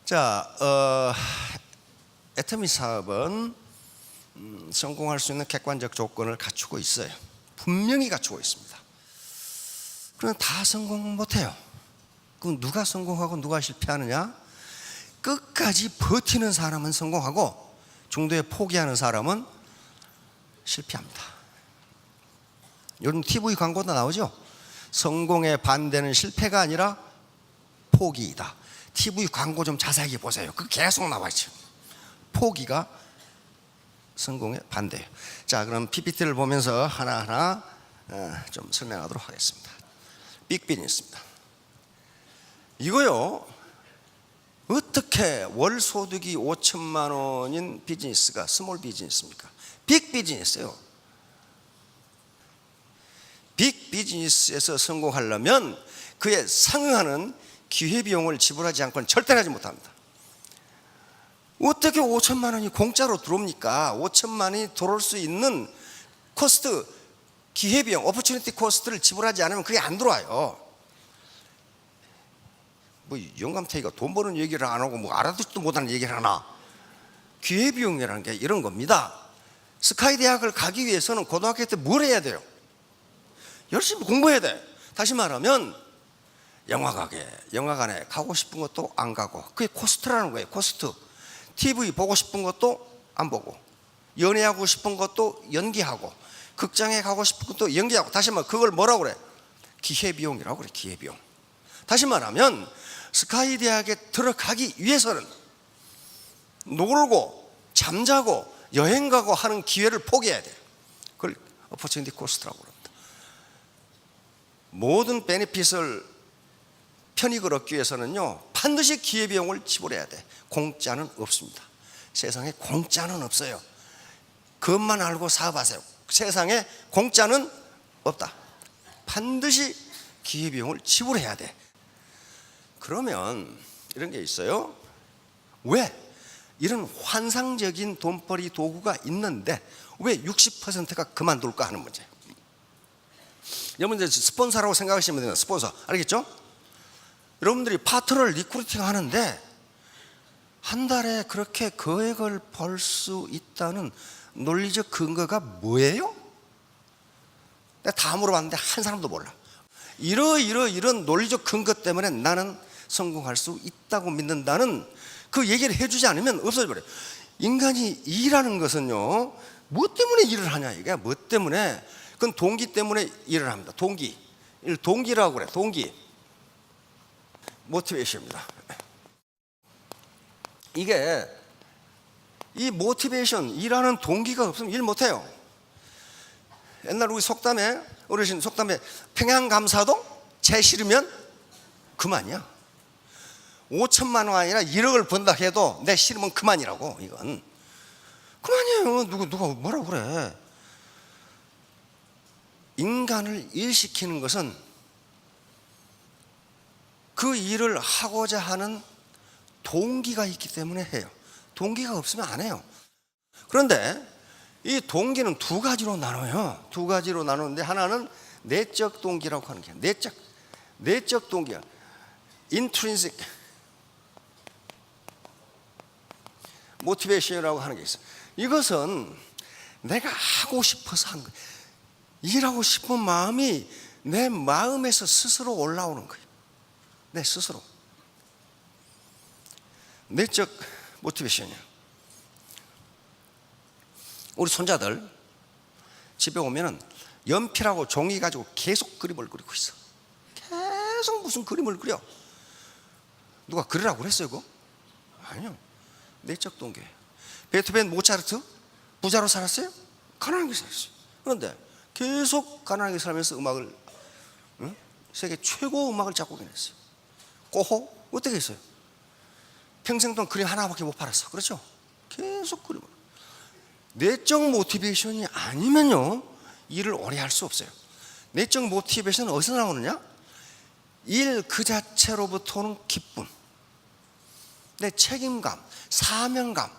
자, 애터미 사업은 성공할 수 있는 객관적 조건을 갖추고 있어요. 분명히 갖추고 있습니다. 그러면 다 성공 못해요. 그럼 누가 성공하고 누가 실패하느냐? 끝까지 버티는 사람은 성공하고 중도에 포기하는 사람은 실패합니다. 요즘 TV 광고도 나오죠? 성공의 반대는 실패가 아니라 포기이다. TV 광고 좀 자세하게 보세요. 그 계속 나와있죠. 포기가 성공의 반대예요. 자, 그럼 PPT를 보면서 하나하나 좀 설명하도록 하겠습니다. 빅 비즈니스입니다. 이거요, 어떻게 월 소득이 5천만 원인 비즈니스가 스몰 비즈니스입니까? 빅 비즈니스예요. 빅 비즈니스에서 성공하려면 그에 상응하는 기회비용을 지불하지 않고는 절대 하지 못합니다. 어떻게 5천만 원이 공짜로 들어옵니까? 5천만 원이 들어올 수 있는 코스트, 기회비용, 오퍼튜니티 코스트를 지불하지 않으면 그게 안 들어와요. 뭐 영감탱이가 돈 버는 얘기를 안 하고 뭐 알아듣지도 못하는 얘기를 하나. 기회비용이라는 게 이런 겁니다. 스카이 대학을 가기 위해서는 고등학교 때 뭘 해야 돼요? 열심히 공부해야 돼. 다시 말하면 영화관에 가고 싶은 것도 안 가고, 그게 코스트라는 거예요. 코스트. TV 보고 싶은 것도 안 보고, 연애하고 싶은 것도 연기하고, 극장에 가고 싶은 것도 연기하고. 다시 말하면 그걸 뭐라고 그래? 기회비용이라고 그래. 기회비용. 다시 말하면 스카이 대학에 들어가기 위해서는 놀고 잠자고 여행 가고 하는 기회를 포기해야 돼요. 그걸 opportunity cost라고 합니다. 모든 베네핏을 편익을 얻기 위해서는요, 반드시 기회비용을 지불해야 돼. 공짜는 없습니다. 세상에 공짜는 없어요. 그것만 알고 사업하세요. 세상에 공짜는 없다. 반드시 기회비용을 지불해야 돼. 그러면 이런 게 있어요. 왜? 이런 환상적인 돈벌이 도구가 있는데 왜 60%가 그만둘까 하는 문제예요. 여러분 이제 스폰서라고 생각하시면 돼요. 스폰서. 알겠죠? 여러분들이 파트너를 리크루팅 하는데 한 달에 그렇게 거액을 벌 수 있다는 논리적 근거가 뭐예요? 내가 다 물어봤는데 한 사람도 몰라. 이런 논리적 근거 때문에 나는 성공할 수 있다고 믿는다는 그 얘기를 해주지 않으면 없어져버려요. 인간이 일하는 것은요, 뭐 때문에 일을 하냐 이게. 뭐 때문에? 그건 동기 때문에 일을 합니다. 동기라고 그래. 동기. 모티베이션입니다. 이게 이 모티베이션, 일하는 동기가 없으면 일 못해요. 옛날 우리 속담에, 어르신 속담에 평양감사도 재 싫으면 그만이야. 5천만 원 아니라 1억을 번다 해도 내 싫으면 그만이라고. 이건 그만이에요. 누가 뭐라고 그래. 인간을 일시키는 것은 그 일을 하고자 하는 동기가 있기 때문에 해요. 동기가 없으면 안 해요. 그런데 이 동기는 두 가지로 나눠요. 두 가지로 나누는데 하나는 내적 동기라고 하는 게 내적 동기야. intrinsic motivation이라고 하는 게 있어요. 이것은 내가 하고 싶어서 하는 거예요. 일하고 싶은 마음이 내 마음에서 스스로 올라오는 거예요. 내 스스로. 내적 모티베이션이야. 우리 손자들 집에 오면은 연필하고 종이 가지고 계속 그림을 그리고 있어. 계속 무슨 그림을 그려. 누가 그리라고 그랬어요 그거? 아니요. 내적 동기예요. 베토벤, 모차르트 부자로 살았어요? 가난하게 살았어요. 그런데 계속 가난하게 살면서 음악을, 세계 최고 음악을 작곡해냈어요. 고호 어떻게 했어요? 평생 동안 그림 하나밖에 못 팔았어. 그렇죠? 계속 그림을. 내적 모티베이션이 아니면요, 일을 오래 할 수 없어요. 내적 모티베이션은 어디서 나오느냐? 일 그 자체로부터 오는 기쁨, 내 책임감, 사명감,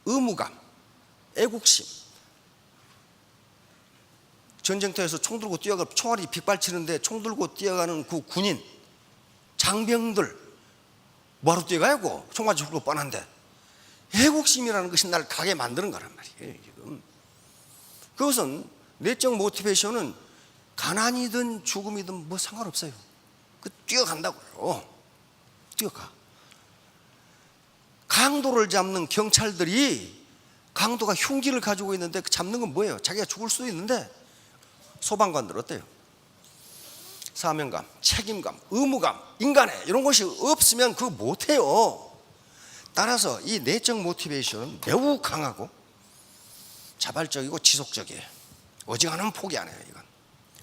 의무감, 애국심. 전쟁터에서 총 들고 뛰어가, 총알이 빗발치는데 총 들고 뛰어가는 그 군인, 장병들, 뭐하러 뛰어가고 총 맞을 거 뻔한데. 애국심이라는 것이 날 가게 만드는 거란 말이에요. 지금 그것은 내적 모티베이션은 가난이든 죽음이든 뭐 상관없어요. 그 뛰어간다고요. 뛰어가. 강도를 잡는 경찰들이 강도가 흉기를 가지고 있는데 그 잡는 건 뭐예요? 자기가 죽을 수도 있는데. 소방관들 어때요? 사명감, 책임감, 의무감, 인간의 이런 것이 없으면 그거 못해요. 따라서 이 내적 모티베이션은 매우 강하고 자발적이고 지속적이에요. 어지간하면 포기 안 해요. 이건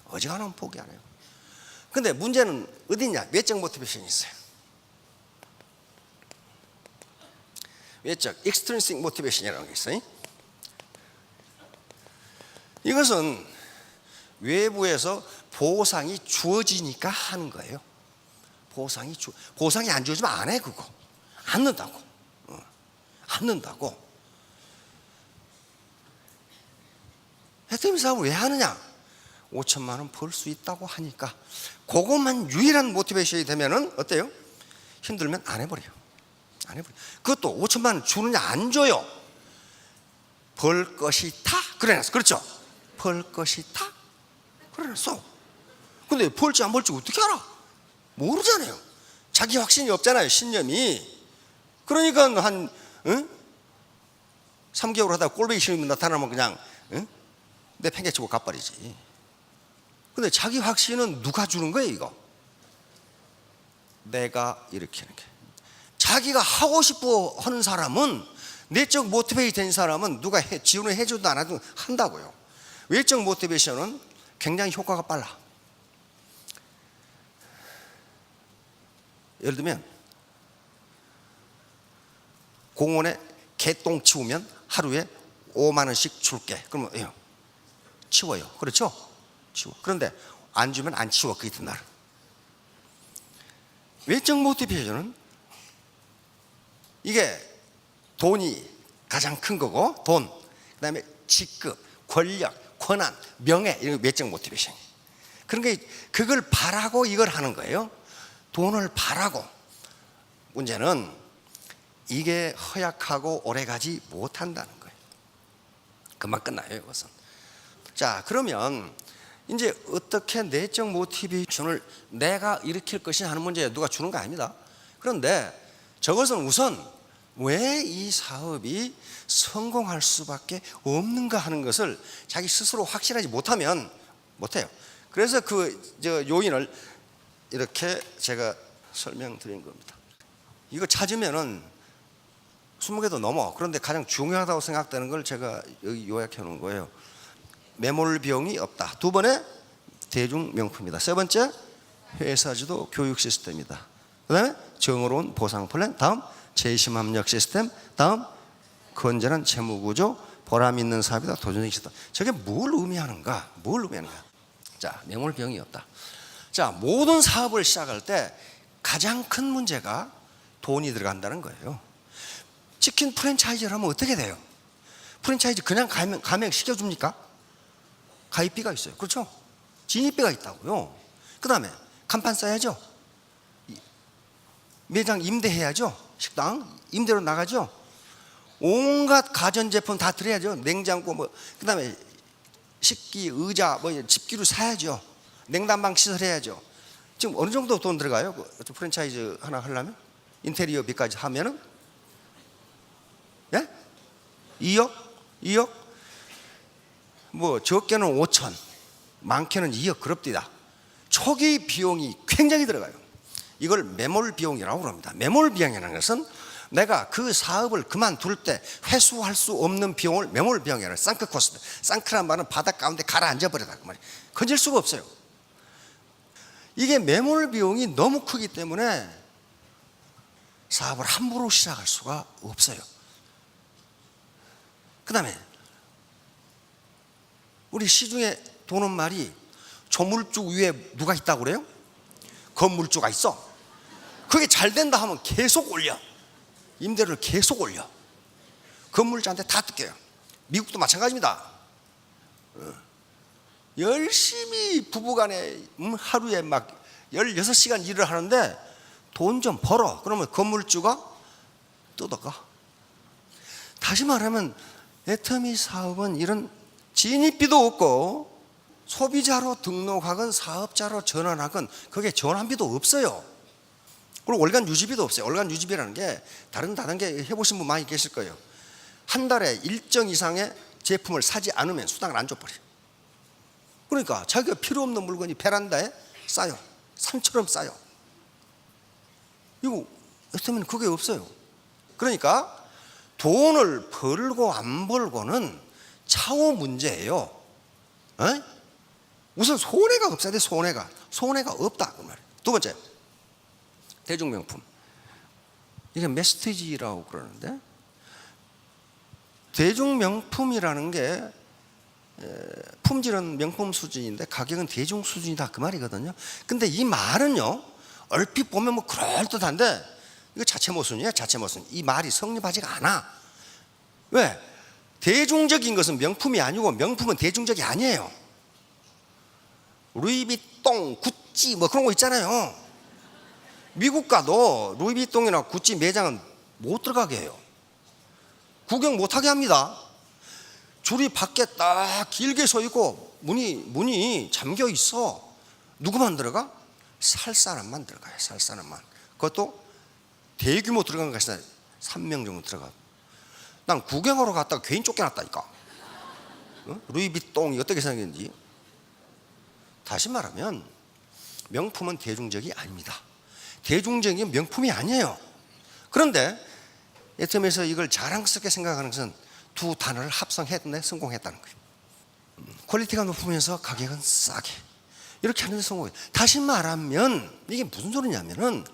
어지간하면 포기 안 해요. 근데 문제는 어디냐? 외적 모티베이션이 있어요. 외적 extrinsic motivation이라는 게 있어요. 이것은 외부에서 보상이 주어지니까 하는 거예요. 보상이 안 주어지면 안 해. 그거 안 넣는다고. 안 넣는다고. 해태민 사업을 왜 하느냐? 5천만 원 벌 수 있다고 하니까. 그것만 유일한 모티베이션이 되면은 어때요? 힘들면 안 해버려요. 안 해버려요. 그것도 5천만 원 주느냐 안 줘요. 벌 것이다 그래놨어. 그렇죠? 벌 것이다 그래놨어. 근데 벌지 안 벌지 어떻게 알아? 모르잖아요. 자기 확신이 없잖아요. 신념이. 그러니까 한 3개월 하다가 꼴보기 싫으면 나타나면 그냥 내팽개치고 가버리지. 근데 자기 확신은 누가 주는 거예요? 이거 내가 일으키는 게. 자기가 하고 싶어 하는 사람은, 내적 모티베이션 된 사람은 누가 지원을 해줘도 안 해도 한다고요. 외적 모티베이션은 굉장히 효과가 빨라. 예를 들면 공원에 개똥 치우면 하루에 5만 원씩 줄게. 그러면 치워요. 그렇죠? 치워. 그런데 안 주면 안 치워. 그 이튿날. 외적 모티베이션은 이게 돈이 가장 큰 거고, 돈, 그 다음에 직급, 권력, 권한, 명예, 이런 외적 모티베이션. 그러니까 그걸 바라고 이걸 하는 거예요. 돈을 바라고. 문제는 이게 허약하고 오래가지 못한다는 거예요. 금방 끝나요, 이것은. 자, 그러면 이제 어떻게 내적 모티베이션을 내가 일으킬 것이냐 하는 문제에 누가 주는 거 아닙니다. 그런데 저것은 우선 왜 이 사업이 성공할 수밖에 없는가 하는 것을 자기 스스로 확실하지 못하면 못해요. 그래서 그 요인을 이렇게 제가 설명드린 겁니다. 이거 찾으면은 20개도 넘어. 그런데 가장 중요하다고 생각되는 걸 제가 여기 요약해 놓은 거예요. 매몰 비용이 없다. 두 번에 대중명품이다. 세 번째 회사지도 교육 시스템이다. 그 다음에 정의로운 보상 플랜. 다음 재심 합력 시스템. 다음 건전한 재무구조. 보람 있는 사업이다. 도전적 시스템. 저게 뭘 의미하는가? 뭘 의미하는가? 자, 매몰 비용이 없다. 자, 모든 사업을 시작할 때 가장 큰 문제가 돈이 들어간다는 거예요. 치킨 프랜차이즈를 하면 어떻게 돼요? 프랜차이즈 그냥 가맹 시켜줍니까? 가입비가 있어요. 그렇죠? 진입비가 있다고요. 그 다음에 간판 써야죠. 매장 임대해야죠. 식당 임대로 나가죠. 온갖 가전제품 다 들여야죠. 냉장고 그 다음에 식기, 의자, 집기로 사야죠. 냉난방 시설해야죠. 지금 어느 정도 돈 들어가요? 프랜차이즈 하나 하려면? 인테리어비까지 하면은? 예? 2억? 2억? 적게는 5천, 많게는 2억 그럽디다. 초기 비용이 굉장히 들어가요. 이걸 매몰 비용이라고 합니다. 매몰 비용이라는 것은 내가 그 사업을 그만둘 때 회수할 수 없는 비용을 매몰 비용이라고 해요. 상크 코스트. 상크란 말은 바닥 가운데 가라앉아 버리다 그 말이에요. 건질 수가 없어요. 이게 매몰 비용이 너무 크기 때문에 사업을 함부로 시작할 수가 없어요. 그 다음에 우리 시중에 도는 말이 조물주 위에 누가 있다고 그래요? 건물주가 있어. 그게 잘 된다 하면 계속 올려. 임대료를 계속 올려. 건물주한테 다 뜯겨요. 미국도 마찬가지입니다. 열심히 부부간에 하루에 막 16시간 일을 하는데 돈 좀 벌어. 그러면 건물주가 뜯어가. 다시 말하면 애터미 사업은 이런 진입비도 없고 소비자로 등록하건 사업자로 전환하건 그게 전환비도 없어요. 그리고 월간 유지비도 없어요. 월간 유지비라는 게 다른 다단계 해보신 분 많이 계실 거예요. 한 달에 일정 이상의 제품을 사지 않으면 수당을 안 줘버려요. 그러니까 자기가 필요 없는 물건이 베란다에 쌓여. 산처럼 쌓여. 이거 애터미는 그게 없어요. 그러니까 돈을 벌고 안 벌고는 차후 문제예요. 에? 우선 손해가 없어야 돼. 손해가 없다 그 말이에요. 두 번째, 대중명품. 이게 메스티지라고 그러는데, 대중명품이라는 게 품질은 명품 수준인데 가격은 대중 수준이다 그 말이거든요. 근데 이 말은요, 얼핏 보면 뭐 그럴듯한데 이거 자체 모순이야. 자체 모순. 이 말이 성립하지가 않아. 왜? 대중적인 것은 명품이 아니고 명품은 대중적이 아니에요. 루이비통, 구찌 뭐 그런 거 있잖아요. 미국 가도 루이비통이나 구찌 매장은 못 들어가게 해요. 구경 못하게 합니다. 줄이 밖에 딱 길게 서 있고 문이 잠겨 있어. 누구만 들어가? 살 사람만 들어가요. 살 사람만. 그것도 대규모 들어간 것이 아니라 3명 정도 들어가. 난 구경하러 갔다가 괜히 쫓겨났다니까. 어? 루이비통이 어떻게 생겼는지. 다시 말하면 명품은 대중적이 아닙니다. 대중적인 명품이 아니에요. 그런데 애터미에서 이걸 자랑스럽게 생각하는 것은 두 단어를 합성했는데 성공했다는 거예요. 퀄리티가 높으면서 가격은 싸게. 이렇게 하는 데 성공해요. 다시 말하면 이게 무슨 소리냐면은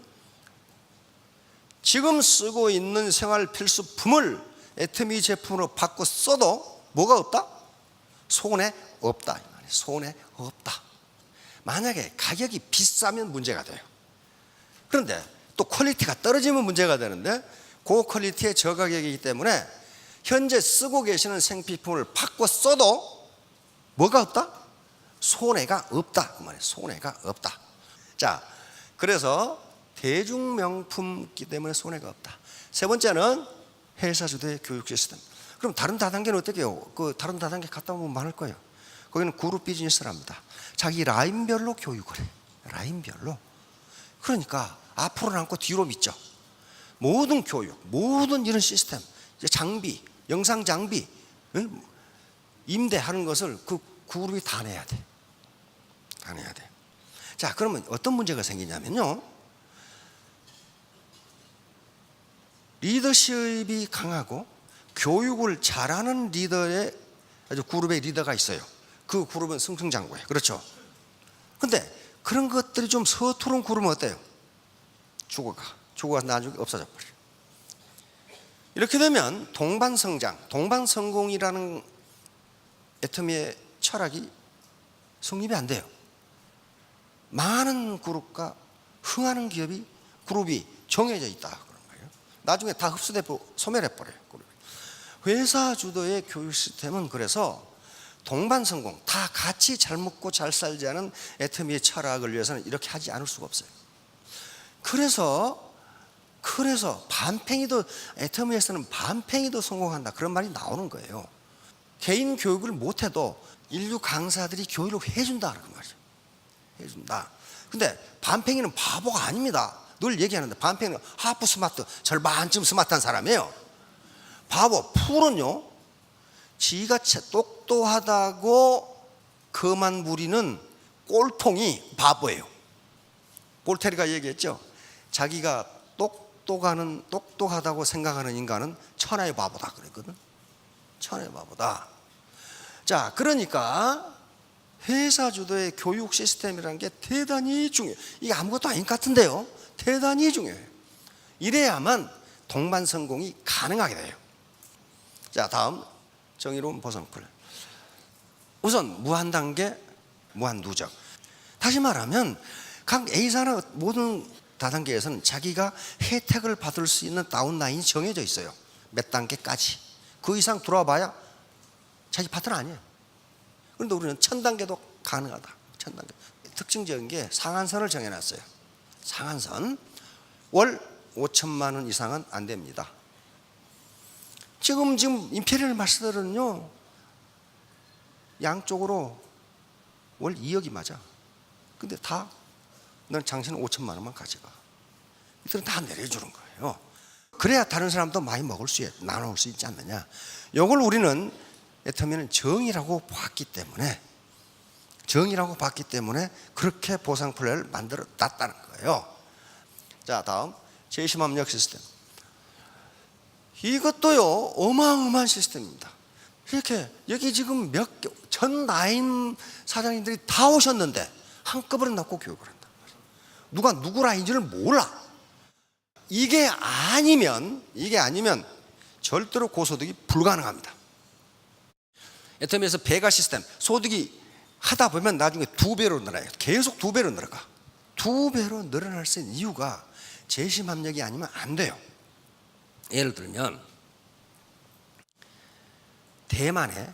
지금 쓰고 있는 생활 필수품을 애터미 제품으로 바꿔 써도 뭐가 없다? 손해 없다. 손해 없다. 만약에 가격이 비싸면 문제가 돼요. 그런데 또 퀄리티가 떨어지면 문제가 되는데 고퀄리티의 저가격이기 때문에 현재 쓰고 계시는 생필품을 바꿔 써도 뭐가 없다? 손해가 없다. 그 말이에요. 손해가 없다. 자, 그래서 대중명품이기 때문에 손해가 없다. 세 번째는 회사 주도의 교육 시스템. 그럼 다른 다단계는 어떻게 해요? 그 다른 다단계 갔다 오면 많을 거예요. 거기는 그룹 비즈니스랍니다. 자기 라인별로 교육을 해. 라인별로. 그러니까 앞으로 남고 뒤로 믿죠. 모든 교육, 모든 이런 시스템, 장비, 영상 장비, 임대하는 것을 그 그룹이 다 내야 돼. 다 내야 돼. 자, 그러면 어떤 문제가 생기냐면요. 리더십이 강하고 교육을 잘하는 리더의 아주 그룹의 리더가 있어요. 그 그룹은 승승장구해요. 그렇죠? 근데 그런 것들이 좀 서투른 그룹은 어때요? 죽어가 나중에 없어져 버려요. 이렇게 되면 동반성장, 동반성공이라는 애터미의 철학이 성립이 안 돼요. 많은 그룹과 흥하는 그룹이 정해져 있다 그런 거예요. 나중에 다 흡수되고 소멸해버려요. 회사 주도의 교육 시스템은 그래서 동반성공, 다 같이 잘 먹고 잘 살자는 애터미의 철학을 위해서는 이렇게 하지 않을 수가 없어요. 그래서 반팽이도, 애터미에서는 반팽이도 성공한다 그런 말이 나오는 거예요. 개인 교육을 못해도 인류 강사들이 교육을 해준다 그런 말이죠. 해준다. 근데 반팽이는 바보가 아닙니다. 늘 얘기하는데 반팽이는 하프 스마트, 절반쯤 스마트한 사람이에요. 바보, 풀은요, 지가 똑똑하다고 그만 부리는 꼴통이 바보예요. 볼테르가 얘기했죠. 자기가 똑똑하다고 생각하는 인간은 천하의 바보다 그랬거든. 천하의 바보다. 자, 그러니까 회사 주도의 교육 시스템이라는 게 대단히 중요해요. 이게 아무것도 아닌 것 같은데요. 대단히 중요해요. 이래야만 동반성공이 가능하게 돼요. 자, 다음 정의로운 보상플. 우선 무한단계, 무한누적. 다시 말하면 각 A사나 모든 다단계에서는 자기가 혜택을 받을 수 있는 다운라인이 정해져 있어요. 몇 단계까지. 그 이상 들어와 봐야 자기 파트너 아니에요. 그런데 우리는 1000단계도 가능하다. 1000단계. 특징적인 게 상한선을 정해놨어요. 상한선. 월 5천만 원 이상은 안 됩니다. 지금 임페리얼 마스터들은요, 양쪽으로 월 2억이 맞아. 근데 다 넌 당신은 5천만 원만 가져가. 이들은 다 내려주는 거예요. 그래야 다른 사람도 많이 나눠올 수 있지 않느냐. 이걸 우리는 애터미는 정의라고 봤기 때문에 그렇게 보상 플랜을 만들어 놨다는 거예요. 자, 다음 제20압력 시스템. 이것도요 어마어마한 시스템입니다. 이렇게 여기 지금 전 라인 사장님들이 다 오셨는데 한꺼번에 낳고 교육을 한단 말이에요. 누가 누구 라인지를 몰라. 이게 아니면 절대로 고소득이 불가능합니다. 애터미에서 배가 시스템, 소득이 하다 보면 나중에 2배로 늘어나요. 계속 2배로 늘어가. 2배로 늘어날 수 있는 이유가 제20압력이 아니면 안 돼요. 예를 들면 대만에,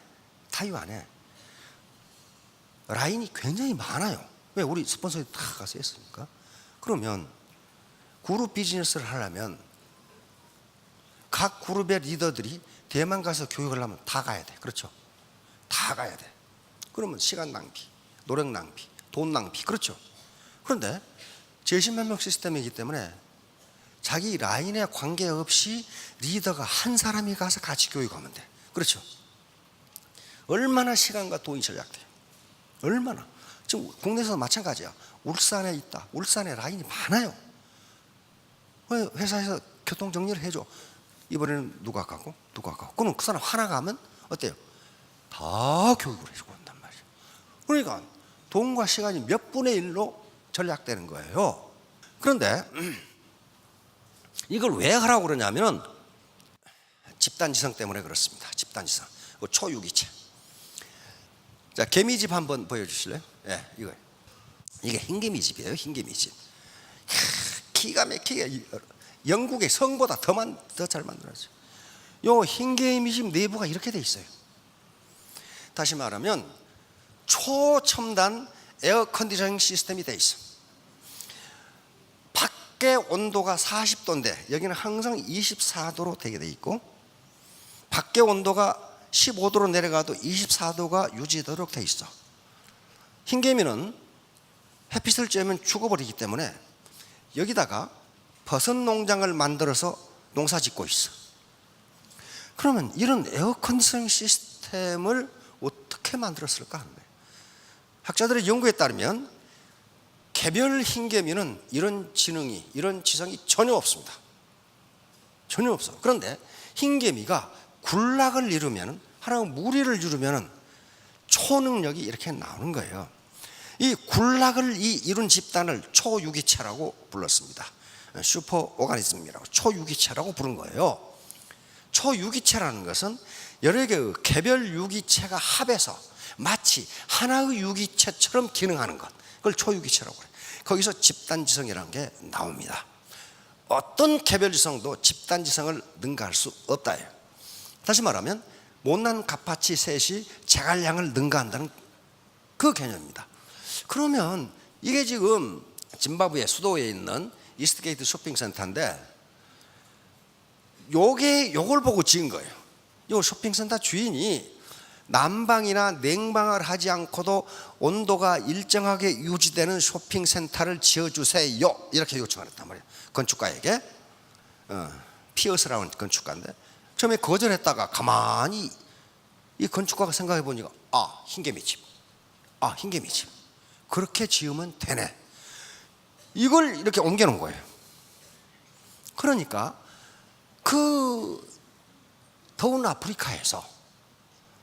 타이완에 라인이 굉장히 많아요. 왜? 우리 스폰서에 다 가서 했으니까. 그러면 그룹 비즈니스를 하려면 각 그룹의 리더들이 대만 가서 교육을 하면 다 가야 돼. 그렇죠? 다 가야 돼. 그러면 시간 낭비, 노력 낭비, 돈 낭비. 그렇죠? 그런데 제20압력 시스템이기 때문에 자기 라인에 관계없이 리더가 한 사람이 가서 같이 교육하면 돼. 그렇죠? 얼마나 시간과 돈이 절약돼요. 얼마나. 지금 국내에서도 마찬가지야. 울산에 있다. 울산에 라인이 많아요. 회사에서 교통 정리를 해줘. 이번에는 누가 가고 그럼 그 사람 하나 가면 어때요? 다 교육을 해주고 온단 말이에요. 그러니까 돈과 시간이 몇 분의 1로 절약되는 거예요. 그런데 이걸 왜 하라고 그러냐면 집단지성 때문에 그렇습니다. 집단지성. 초유기체. 자, 개미집 한번 보여주실래요? 예, 이게 흰개미집이에요. 흰개미집. 기가 막히게 영국의 성보다 더 잘 만들어졌어요. 요 흰개미집 내부가 이렇게 돼 있어요. 다시 말하면 초첨단 에어 컨디셔닝 시스템이 돼 있어. 밖에 온도가 40도인데 여기는 항상 24도로 되게 돼 있고, 밖에 온도가 15도로 내려가도 24도가 유지되도록 돼 있어. 흰개미는 햇빛을 쬐면 죽어버리기 때문에 여기다가 버섯 농장을 만들어서 농사 짓고 있어. 그러면 이런 에어컨디셔닝 시스템을 어떻게 만들었을까 하는 거예요. 학자들의 연구에 따르면 개별 흰개미는 이런 지능이, 이런 지성이 전혀 없습니다. 전혀 없어. 그런데 흰개미가 군락을 이루면, 하나가 무리를 이루면 초능력이 이렇게 나오는 거예요. 이 군락을 이룬 집단을 초유기체라고 불렀습니다. 슈퍼 오가니즘이라고, 초유기체라고 부른 거예요. 초유기체라는 것은 여러 개의 개별 유기체가 합해서 마치 하나의 유기체처럼 기능하는 것, 그걸 초유기체라고 그래요. 거기서 집단지성이라는 게 나옵니다. 어떤 개별지성도 집단지성을 능가할 수 없다. 다시 말하면 못난 갓파치 셋이 제갈량을 능가한다는 그 개념입니다. 그러면 이게 지금 짐바브웨 수도에 있는 이스트게이트 쇼핑센터인데 요걸 보고 지은 거예요. 요 쇼핑센터 주인이 난방이나 냉방을 하지 않고도 온도가 일정하게 유지되는 쇼핑센터를 지어주세요, 이렇게 요청을 했단 말이에요. 건축가에게. 피어스라는 건축가인데 처음에 거절했다가 가만히 이 건축가가 생각해 보니까 흰개미집 그렇게 지으면 되네, 이걸 이렇게 옮겨놓은 거예요. 그러니까 그 더운 아프리카에서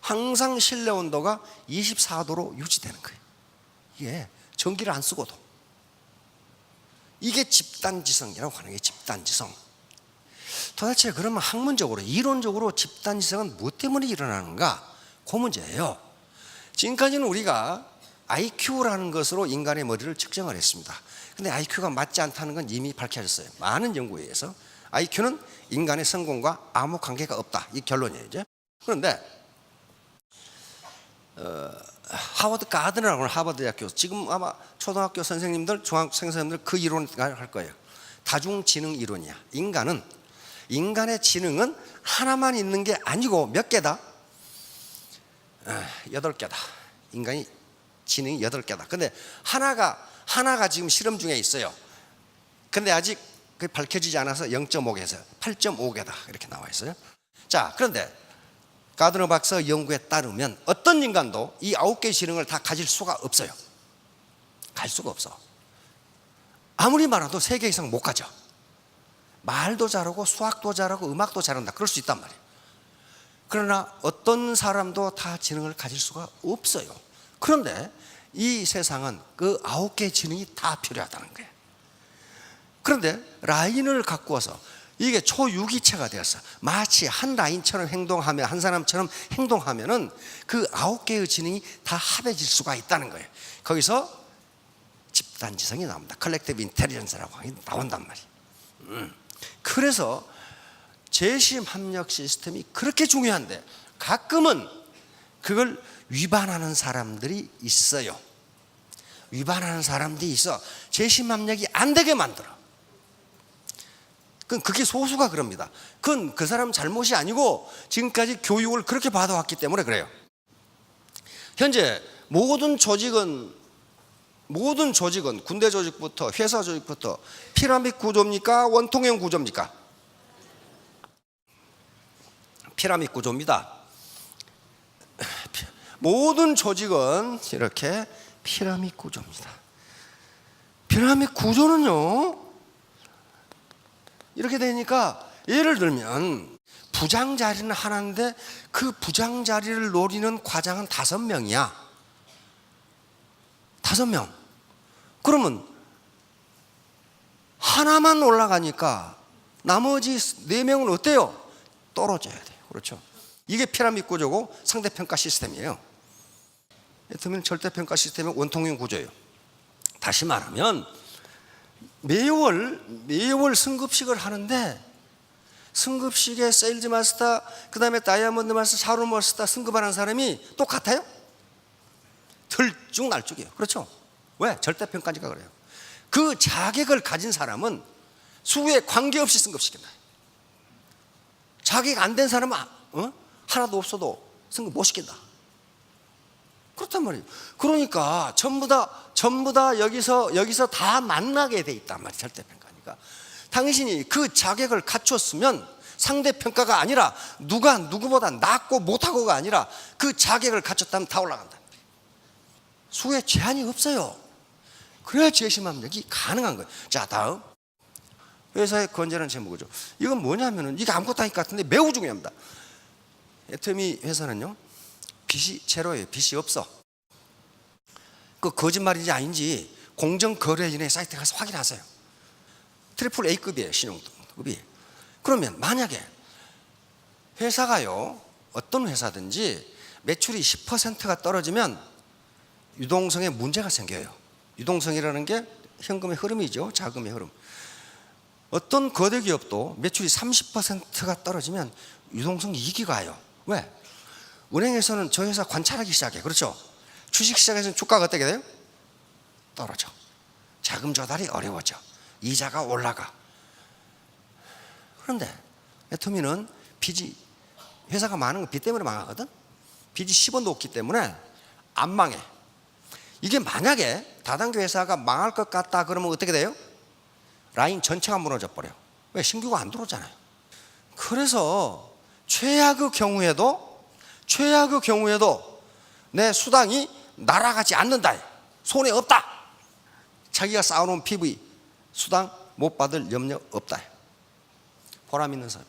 항상 실내 온도가 24도로 유지되는 거예요. 이게 전기를 안 쓰고도. 이게 집단지성이라고 하는 게 집단지성. 도대체 그러면 학문적으로, 이론적으로 집단지성은 무엇 때문에 일어나는가? 그 문제예요. 지금까지는 우리가 IQ라는 것으로 인간의 머리를 측정을 했습니다. 근데 IQ가 맞지 않다는 건 이미 밝혀졌어요. 많은 연구에 의해서 IQ는 인간의 성공과 아무 관계가 없다, 이 결론이에요. 이제. 그런데 하버드 가드너라고 하는 하버드 대학교, 지금 아마 초등학교 선생님들, 중학생 선생님들 그 이론을 할 거예요. 다중지능 이론이야. 인간의 지능은 하나만 있는 게 아니고 몇 개다? 8개다. 인간이 지능이 8개다. 근데 하나가 지금 실험 중에 있어요. 근데 아직 그게 밝혀지지 않아서 0.5개에서 8.5개다 이렇게 나와 있어요. 자, 그런데 가드너 박사 연구에 따르면 어떤 인간도 이 9개의 지능을 다 가질 수가 없어요. 갈 수가 없어. 아무리 많아도 3개 이상 못 가져. 말도 잘하고 수학도 잘하고 음악도 잘한다, 그럴 수 있단 말이에요. 그러나 어떤 사람도 다 지능을 가질 수가 없어요. 그런데 이 세상은 그 9개의 지능이 다 필요하다는 거예요. 그런데 라인을 갖고 와서 이게 초유기체가 되었어. 마치 한 라인처럼 행동하면, 한 사람처럼 행동하면은 그 9개의 지능이 다 합해질 수가 있다는 거예요. 거기서 집단지성이 나옵니다. 컬렉티브 인텔리전스라고 나온단 말이에요. 그래서 재심 합력 시스템이 그렇게 중요한데 가끔은 그걸 위반하는 사람들이 있어요. 위반하는 사람들이 있어 재심 합력이 안 되게 만들어. 그게 소수가 그럽니다. 그건 그 사람 잘못이 아니고 지금까지 교육을 그렇게 받아왔기 때문에 그래요. 현재 모든 조직은 군대 조직부터 회사 조직부터 피라미드 구조입니까? 원통형 구조입니까? 피라미드 구조입니다. 모든 조직은 이렇게 피라미드 구조입니다. 피라미드 구조는요, 이렇게 되니까 예를 들면 부장 자리는 하나인데 그 부장 자리를 노리는 과장은 5명이야. 5명. 그러면 하나만 올라가니까 나머지 4명은 어때요? 떨어져야 돼요. 그렇죠? 이게 피라미드 구조고 상대평가 시스템이에요. 예를 절대평가 시스템은 원통형 구조예요. 다시 말하면 매월 승급식을 하는데 승급식에 세일즈 마스터, 그 다음에 다이아몬드 마스터, 샤론 마스터 승급하는 사람이 똑같아요? 들쭉날쭉이에요. 그렇죠? 왜? 절대평가니까 그래요. 그 자격을 가진 사람은 수에 관계없이 승급시킨다. 자격 안 된 사람은 하나도 없어도 승급 못 시킨다. 그렇단 말이에요. 그러니까 전부 다 여기서 다 만나게 돼 있단 말이에요. 절대평가니까. 당신이 그 자격을 갖췄으면 상대평가가 아니라 누가 누구보다 낫고 못하고가 아니라 그 자격을 갖췄다면 다 올라간다. 수에 제한이 없어요. 그래야 재심합력이 가능한 거예요. 자, 다음 회사의 건전한 재무구조. 이건 뭐냐면은 이게 아무것도 아닐 것 같은데 매우 중요합니다. 애터미 회사는요, 빚이 제로예요. 빚이 없어. 그 거짓말인지 아닌지 공정거래위원회 사이트에 가서 확인하세요. 트리플 A급이에요. 신용등급이. 그러면 만약에 회사가요, 어떤 회사든지 매출이 10%가 떨어지면 유동성에 문제가 생겨요. 유동성이라는 게 현금의 흐름이죠. 자금의 흐름. 어떤 거대 기업도 매출이 30%가 떨어지면 유동성 이익이 가요. 왜? 은행에서는 저 회사 관찰하기 시작해. 그렇죠? 주식시장에서는 주가가 어떻게 돼요? 떨어져. 자금 조달이 어려워져. 이자가 올라가. 그런데 애터미는 빚이, 회사가 많은 건 빚 때문에 망하거든. 빚이 10원도 없기 때문에 안 망해. 이게 만약에 다단계 회사가 망할 것 같다 그러면 어떻게 돼요? 라인 전체가 무너져 버려. 왜? 신규가 안 들어오잖아요. 그래서 최악의 경우에도 내 수당이 날아가지 않는다. 손에 없다. 자기가 쌓아놓은 PV 수당 못 받을 염려 없다. 보람 있는 사람.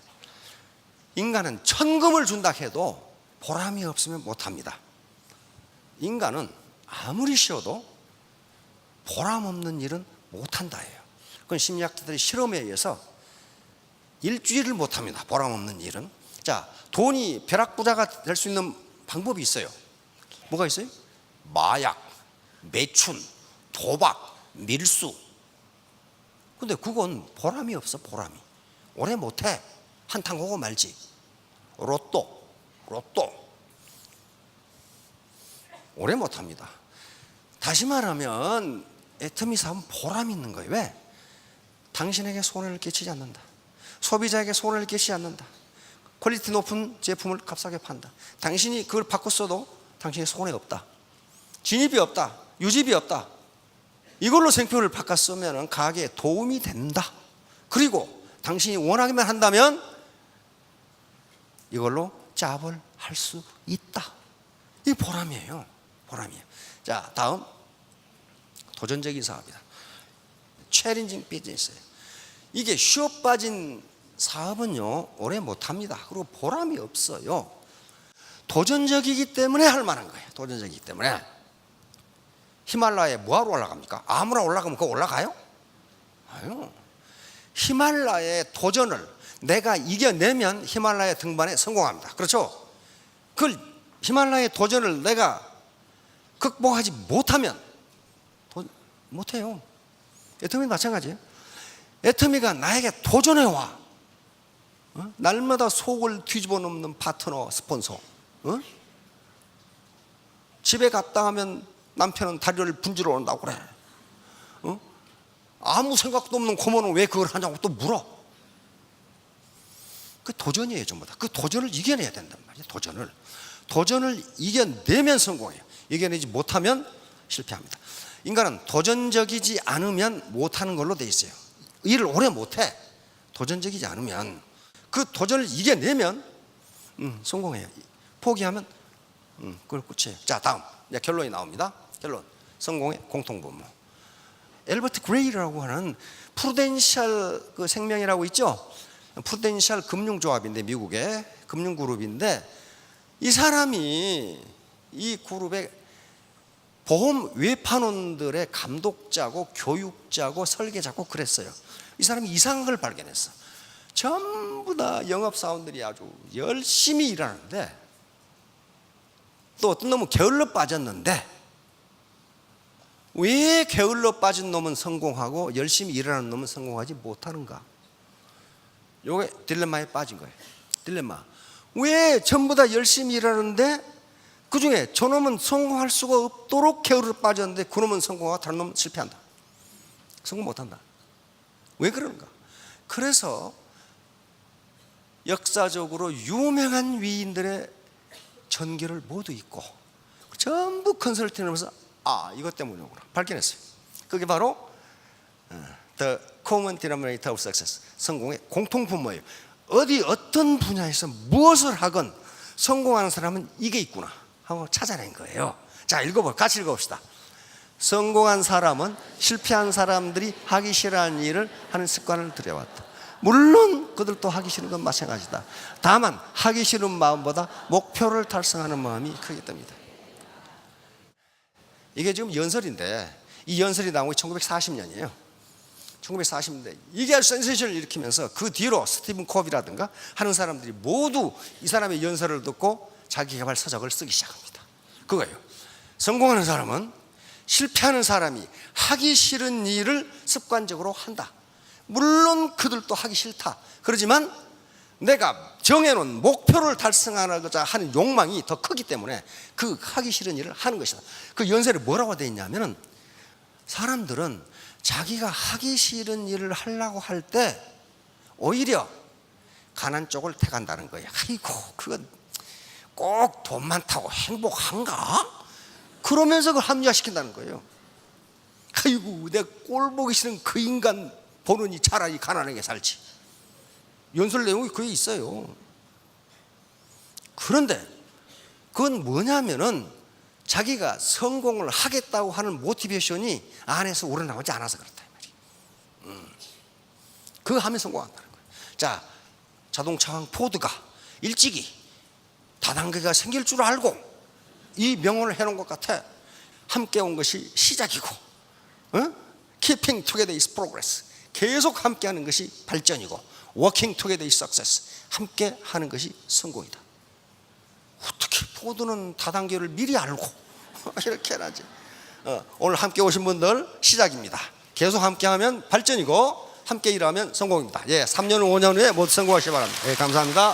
인간은 천금을 준다 해도 보람이 없으면 못합니다. 인간은 아무리 쉬어도 보람 없는 일은 못한다 해요. 그건 심리학자들이 실험에 의해서 일주일을 못합니다. 보람 없는 일은. 자, 돈이 벼락부자가 될 수 있는 방법이 있어요. 뭐가 있어요? 마약, 매춘, 도박, 밀수. 근데 그건 보람이 없어. 보람이 오래 못해. 한탕 오고 말지. 로또 오래 못합니다. 다시 말하면 애터미 사업은 보람 있는 거예요. 왜? 당신에게 손해를 끼치지 않는다. 소비자에게 손해를 끼치지 않는다. 퀄리티 높은 제품을 값싸게 판다. 당신이 그걸 바꿔 써도 당신이 손해 없다. 진입이 없다. 유지비 없다. 이걸로 생표를 바꿔 쓰면 가게에 도움이 된다. 그리고 당신이 원하기만 한다면 이걸로 짭을 할 수 있다. 이게 보람이에요. 보람이에요. 자, 다음 도전적인 사업이다. 챌린징 비즈니스예요. 이게 쉬어 빠진 사업은요 오래 못합니다. 그리고 보람이 없어요. 도전적이기 때문에 할 만한 거예요. 도전적이기 때문에. 히말라야에 뭐하러 올라갑니까? 아무나 올라가면 그거 올라가요? 아유. 히말라야의 도전을 내가 이겨내면 히말라야 등반에 성공합니다. 그렇죠? 그 히말라야의 도전을 내가 극복하지 못하면 못해요. 애터미 마찬가지예요. 애터미가 나에게 도전해와. 날마다 속을 뒤집어 놓는 파트너, 스폰서. 집에 갔다 하면 남편은 다리를 분지러 온다고 그래. 아무 생각도 없는 고모는 왜 그걸 하냐고 또 물어. 그 도전이에요, 전부 다. 그 도전을 이겨내야 된단 말이에요. 도전을 이겨내면 성공해요. 이겨내지 못하면 실패합니다. 인간은 도전적이지 않으면 못하는 걸로 돼 있어요. 일을 오래 못해. 도전적이지 않으면. 그 도전을 이겨내면 성공해요. 포기하면 그걸 끝이에요. 자, 다음 이제 결론이 나옵니다. 결론. 성공의 공통분모. 엘버트 그레이라고 하는 프루덴셜 그 생명이라고 있죠. 프루덴셜 금융조합인데, 미국의 금융그룹인데, 이 사람이 이 그룹의 보험 외판원들의 감독자고 교육자고 설계자고 그랬어요. 이 사람이 이상한 걸 발견했어. 전부 다 영업사원들이 아주 열심히 일하는데, 또 어떤 놈은 게을러 빠졌는데, 왜 게을러 빠진 놈은 성공하고 열심히 일하는 놈은 성공하지 못하는가? 요게 딜레마에 빠진 거예요. 딜레마. 왜 전부 다 열심히 일하는데 그 중에 저놈은 성공할 수가 없도록 게을러 빠졌는데 그놈은 성공하고 다른 놈은 실패한다. 성공 못한다. 왜 그러는가? 그래서 역사적으로 유명한 위인들의 전기를 모두 잊고 전부 컨설팅을 하면서 이것 때문이구나 발견했어요. 그게 바로 The Common Denominator of Success, 성공의 공통분모예요. 어떤 분야에서 무엇을 하건 성공하는 사람은 이게 있구나 하고 찾아낸 거예요. 자, 같이 읽어봅시다. 성공한 사람은 실패한 사람들이 하기 싫어하는 일을 하는 습관을 들여왔다. 물론 그들도 하기 싫은 건 마찬가지다. 다만 하기 싫은 마음보다 목표를 달성하는 마음이 크게 뜹니다. 이게 지금 연설인데, 이 연설이 나온 게 1940년이에요. 1940년대. 이게 아주 센세이션을 일으키면서 그 뒤로 스티븐 코비라든가 하는 사람들이 모두 이 사람의 연설을 듣고 자기개발 서적을 쓰기 시작합니다. 그거예요. 성공하는 사람은 실패하는 사람이 하기 싫은 일을 습관적으로 한다. 물론 그들도 하기 싫다. 그러지만 내가 정해놓은 목표를 달성하고자 하는 욕망이 더 크기 때문에 그 하기 싫은 일을 하는 것이다. 그 연설에 뭐라고 되어 있냐면은, 사람들은 자기가 하기 싫은 일을 하려고 할 때 오히려 가난 쪽을 택한다는 거예요. 아이고, 그건 꼭 돈 많다고 행복한가? 그러면서 그걸 합리화시킨다는 거예요. 아이고, 내 꼴 보기 싫은 그 인간 보느니 차라리 가난하게 살지. 연설 내용이 그게 있어요. 그런데 그건 뭐냐면은 자기가 성공을 하겠다고 하는 모티베이션이 안에서 우러나오지 않아서 그렇다 이 말이에요. 그거 하면 성공한다는 거예요. 자, 자동차왕 포드가 일찍이 다단계가 생길 줄 알고 이 명언을 해놓은 것 같아. 함께 온 것이 시작이고, Keeping together is progress. 계속 함께하는 것이 발전이고, Working together is success. 함께 하는 것이 성공이다. 어떻게 포드는 다단계를 미리 알고 이렇게 해야지. 오늘 함께 오신 분들 시작입니다. 계속 함께하면 발전이고 함께 일하면 성공입니다. 3년 5년 후에 모두 성공하시기 바랍니다. 감사합니다.